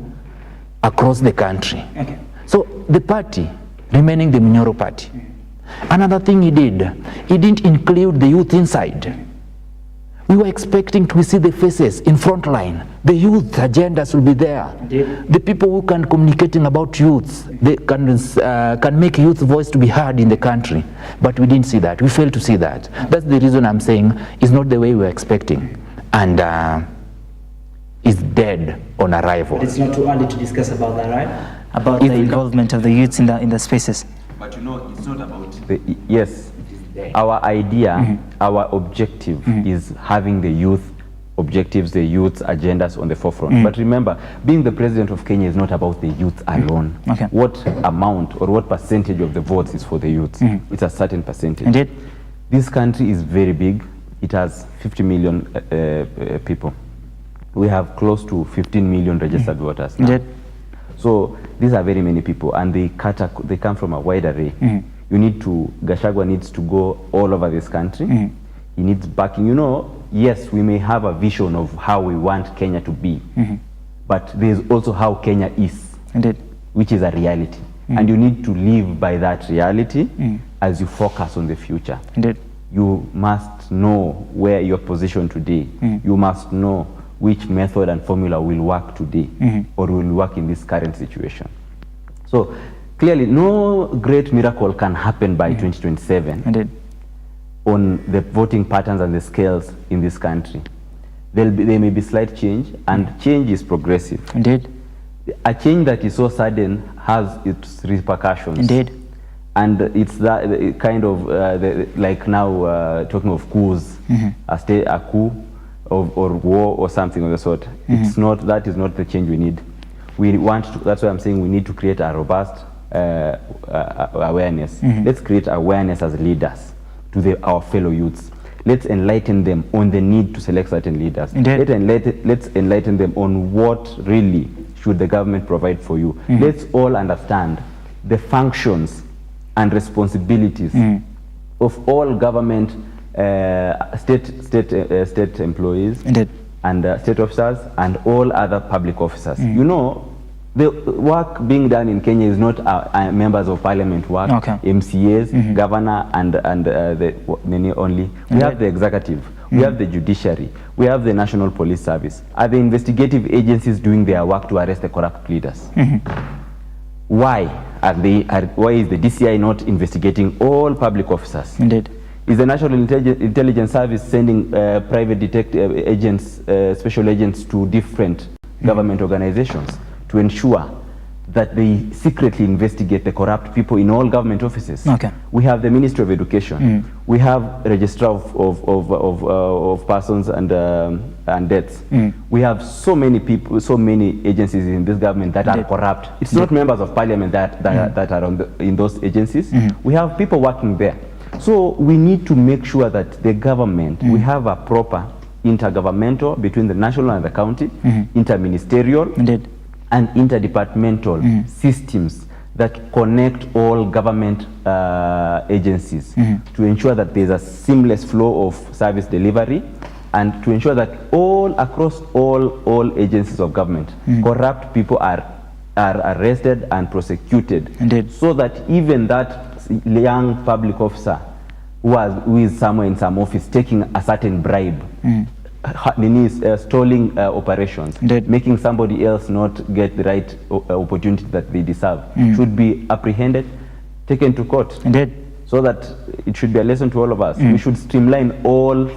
across the country. Okay. So the party, remaining the Minyoro party. Another thing he did, he didn't include the youth inside. We were expecting to see the faces in front line. The youth agendas will be there. The people who can communicating about youths, they can make youth voice to be heard in the country. But we didn't see that. We failed to see that. That's the reason I'm saying it's not the way we were expecting. And it's dead on arrival. But it's not too early to discuss about that, right? About the involvement of the youths in the spaces. But you know, it's not about yes. Our idea, our objective is having the youth objectives, the youth agendas on the forefront. But remember, being the president of Kenya is not about the youth alone. Okay. What amount or what percentage of the votes is for the youth? It's a certain percentage. Indeed. This country is very big. It has 50 million people. We have close to 15 million registered voters now. Indeed. So these are very many people, and they come from a wide array. Gachagua needs to go all over this country. He needs backing. You know, yes, we may have a vision of how we want Kenya to be, but there's also how Kenya is, Indeed. which is a reality. And you need to live by that reality as you focus on the future. Indeed. You must know where your position today. You must know which method and formula will work today or will work in this current situation. So clearly, no great miracle can happen by 2027 Indeed. on the voting patterns and the scales in this country. There may be slight change, and change is progressive. Indeed. A change that is so sudden has its repercussions. Indeed. And it's that kind of, like now talking of coups, a coup or war or something of the sort. It's not, that is not the change we need. We want to, that's why I'm saying we need to create a robust awareness. Let's create awareness as leaders to our fellow youths. Let's enlighten them on the need to select certain leaders. Let's enlighten them on what really should the government provide for you. Let's all understand the functions and responsibilities of all government state employees and state officers and all other public officers. You know, the work being done in Kenya is not members of parliament work, MCAs, governor, and the many only. We have the executive, we have the judiciary, we have the National Police Service. Are the investigative agencies doing their work to arrest the corrupt leaders? Why why is the DCI not investigating all public officers? Indeed. Is the National Intelligence Service sending private detective agents, special agents to different government organizations to ensure that they secretly investigate the corrupt people in all government offices? We have the Ministry of Education. We have Registrar of Persons and Deaths. We have so many people, so many agencies in this government that are corrupt. It's not members of parliament that are in those agencies. We have people working there. So we need to make sure that the government, we have a proper intergovernmental between the national and the county, interministerial, and interdepartmental systems that connect all government agencies to ensure that there's a seamless flow of service delivery, and to ensure that all across all agencies of government, corrupt people are arrested and prosecuted. So that even that young public officer who is somewhere in some office taking a certain bribe, stalling operations, making somebody else not get the right opportunity that they deserve, should be apprehended, taken to court. So that it should be a lesson to all of us. We should streamline all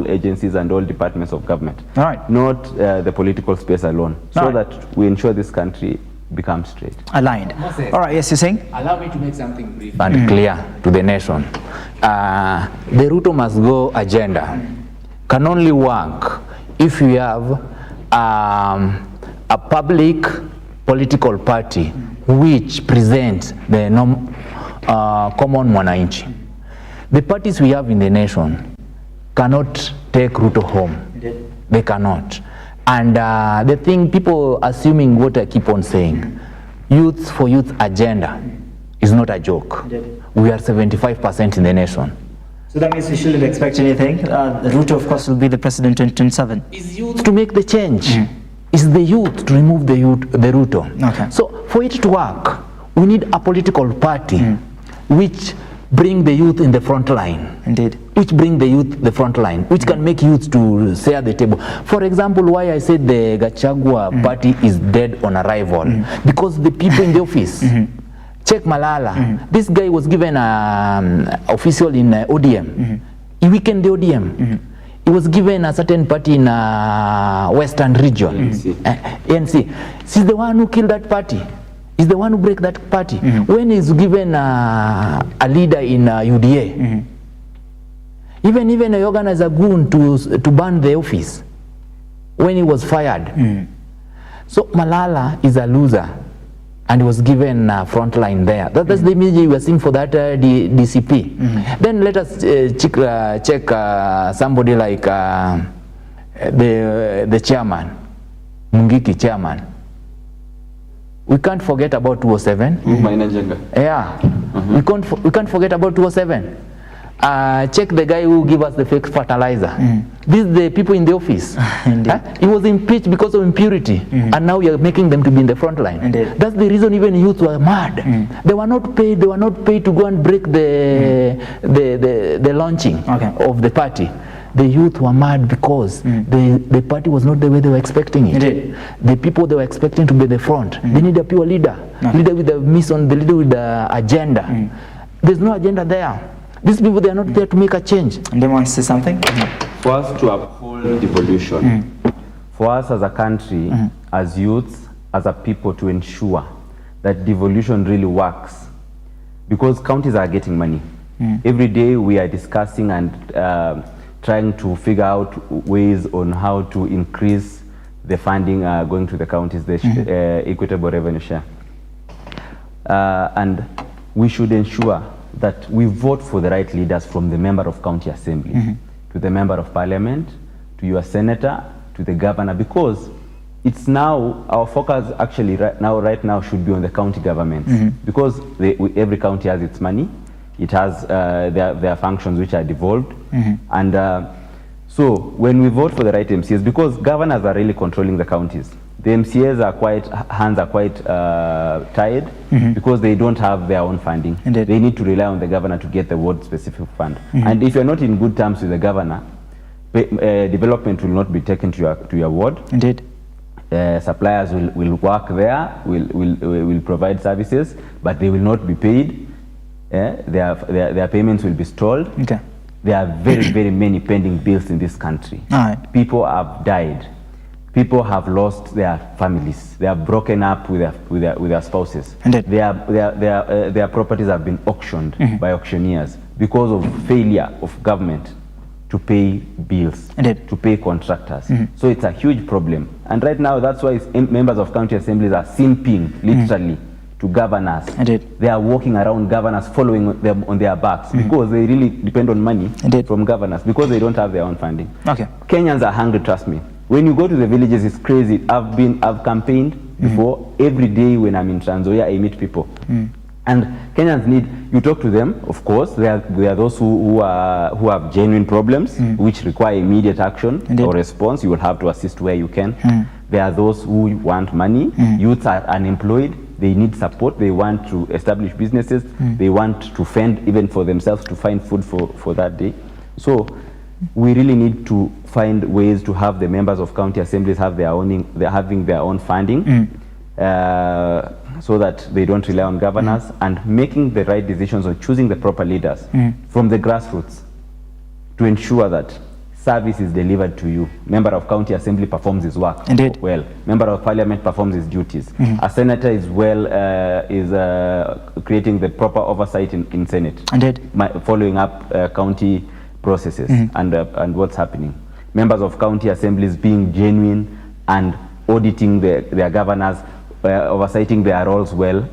agencies and all departments of government, not the political space alone, so that we ensure this country becomes straight. Aligned. All right, yes, you're saying? Allow me to make something brief and clear to the nation. The Ruto must go agenda can only work if we have a public political party which presents the common mwananchi. The parties we have in the nation cannot take Ruto home. They cannot. And the thing people assuming what I keep on saying, youth for youth agenda is not a joke. We are 75% in the nation. So that means we shouldn't expect anything. Ruto, of course, will be the president in 2027. Is youth to make the change. Is the youth to remove the Ruto. So for it to work, we need a political party which bring the youth in the front line. Which bring the youth the front line, which can make youth to stay at the table. For example, why I said the Gachagua party is dead on arrival, because the people in the office, check Malala, this guy was given official in ODM, he weakened the ODM. He was given a certain party in Western region, ANC. He's the one who killed that party. He's the one who break that party. When he's given a leader in UDA, even he organized a goon to burn the office when he was fired. So Malala is a loser and was given a front line there. That's the image you were seeing for that DCP. Then let us check somebody like the chairman, Mungiki chairman. We can't forget about 207. Yeah, we can't forget about 207. Check the guy who gave us the fake fertilizer. These are the people in the office. He was impeached because of impurity, and now you are making them to be in the front line. That's the reason even youth were mad. They were not paid. They were not paid to go and break the launching of the party. The youth were mad because the party was not the way they were expecting it. The people they were expecting to be the front. They need a pure leader, leader with a mission, the leader with the agenda. There's no agenda there. These people, they are not there to make a change. And they want to say something? For us to uphold devolution, for us as a country, as youths, as a people, to ensure that devolution really works, because counties are getting money. Every day we are discussing and trying to figure out ways on how to increase the funding going to the counties, the equitable revenue share. And we should ensure that we vote for the right leaders, from the member of county assembly to the member of parliament, to your senator, to the governor, because it's now our focus actually right now should be on the county governments, because every county has its money, it has their functions which are devolved, and so when we vote for the right MCAs, because governors are really controlling the counties, the MCAs hands are quite tired, because they don't have their own funding. They need to rely on the governor to get the ward specific fund. And if you're not in good terms with the governor, development will not be taken to your ward. Suppliers will work there, will provide services, but they will not be paid. Their payments will be stalled. There are very many pending bills in this country. People have died. People have lost their families. They have broken up with their spouses. Their properties have been auctioned by auctioneers because of failure of government to pay bills, to pay contractors. So it's a huge problem. And right now, that's why members of county assemblies are simping, literally, to governors. Indeed. They are walking around governors, following them on their backs because they really depend on money from governors because they don't have their own funding. Okay. Kenyans are hungry, trust me. When you go to the villages, it's crazy. I've campaigned before. Every day when I'm in Trans Nzoia, I meet people. And Kenyans need, you talk to them, of course. There are those who have genuine problems, which require immediate action or response. You will have to assist where you can. There are those who want money. Youths are unemployed. They need support. They want to establish businesses. They want to fend even for themselves to find food for that day. So we really need to find ways to have the members of county assemblies have having their own funding. So that they don't rely on governors and making the right decisions or choosing the proper leaders from the grassroots to ensure that service is delivered to you. Member of county assembly performs his work well. Member of parliament performs his duties. A senator is creating the proper oversight in Senate. Following up county processes and what's happening. Members of county assemblies being genuine and auditing their governors, oversighting their roles well,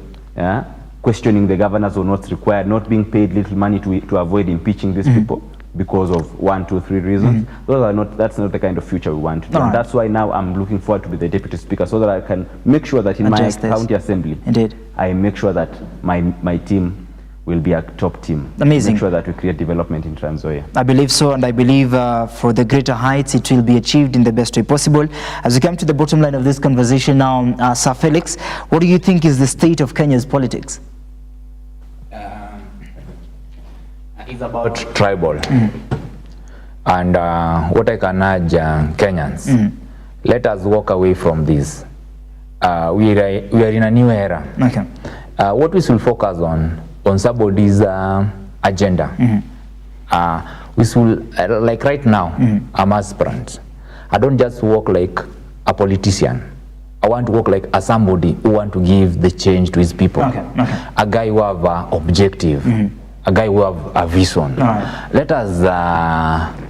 questioning the governors on what's required, not being paid little money to avoid impeaching these people because of 1, 2, 3 reasons. That's not the kind of future we want to do. And that's why now I'm looking forward to be the deputy speaker so that I can make sure that in my county assembly, I make sure that my team will be a top team. Amazing. Make sure that we create development in Trans Nzoia. I believe so, and I believe for the greater heights, it will be achieved in the best way possible. As we come to the bottom line of this conversation now, Sir Felix, what do you think is the state of Kenya's politics? It's about tribal. And what I can urge Kenyans, let us walk away from this. We are in a new era. Okay. What we should focus on somebody's agenda. We should, like right now, I'm aspirant. I don't just work like a politician. I want to work like a somebody who want to give the change to his people. A guy who have an objective. A guy who have a vision. Let us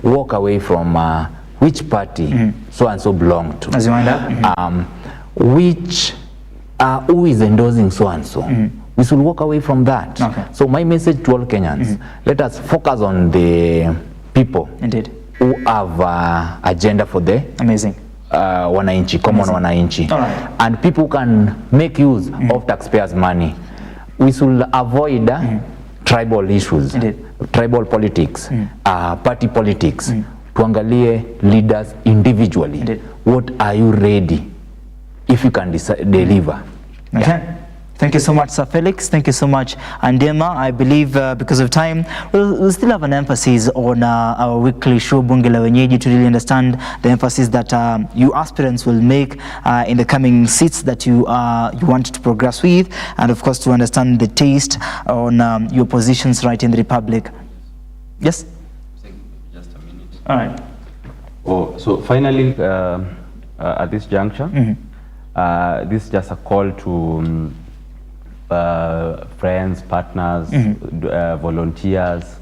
walk away from which party so and so belong to. As you wind up? Who is endorsing so and so. We should walk away from that. So my message to all Kenyans, let us focus on the people who have agenda for the wananchi, common wananchi, and people who can make use of taxpayers' money. We should avoid tribal issues, tribal politics, party politics. Tuangalie leaders individually. What are you ready if you can deliver? Thank you so much, Sir Felix. Thank you so much, Andema. I believe because of time, we'll still have an emphasis on our weekly show, Bunge la Wenyeji, to really understand the emphasis that you aspirants will make in the coming seats that you want to progress with, and of course to understand the taste on your positions right in the Republic. Yes? Just a minute. All right. So finally, at this juncture, this is just a call to friends, partners, volunteers,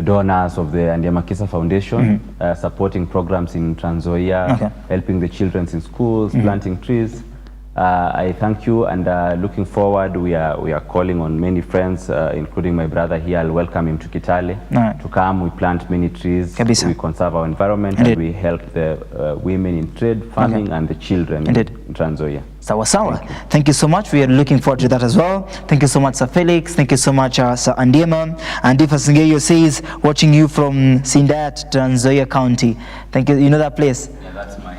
donors of the Andia Makisa Foundation, supporting programs in Trans Nzoia, helping the children in schools, planting trees. I thank you, and looking forward, we are calling on many friends, including my brother here. I'll welcome him to Kitale to come. We plant many trees, we conserve our environment, and we help the women in trade, farming, and the children in Trans Nzoia. Sawa sawa. Thank you so much. We are looking forward to that as well. Thank you so much, Sir Felix. Thank you so much, Sir Andiema. And if Asingeyo says, watching you from Sindat, Trans Nzoia County. Thank you. You know that place? Yeah, that's my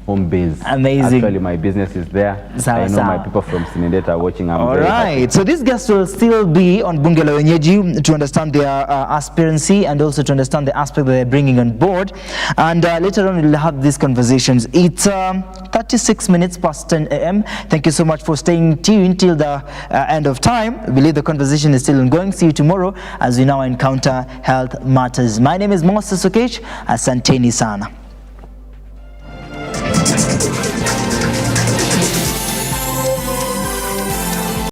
home base. Amazing. Actually, my business is there. I know my people from Sindet are watching. All right. So these guests will still be on Bunge la Wenyeji to understand their aspirancy and also to understand the aspect that they're bringing on board. And later on, we'll have these conversations. It's 36 minutes past 10 a.m. Thank you so much for staying tuned till the end of time. I believe the conversation is still ongoing. See you tomorrow as we now encounter health matters. My name is Moses Okech. Asanteni sana.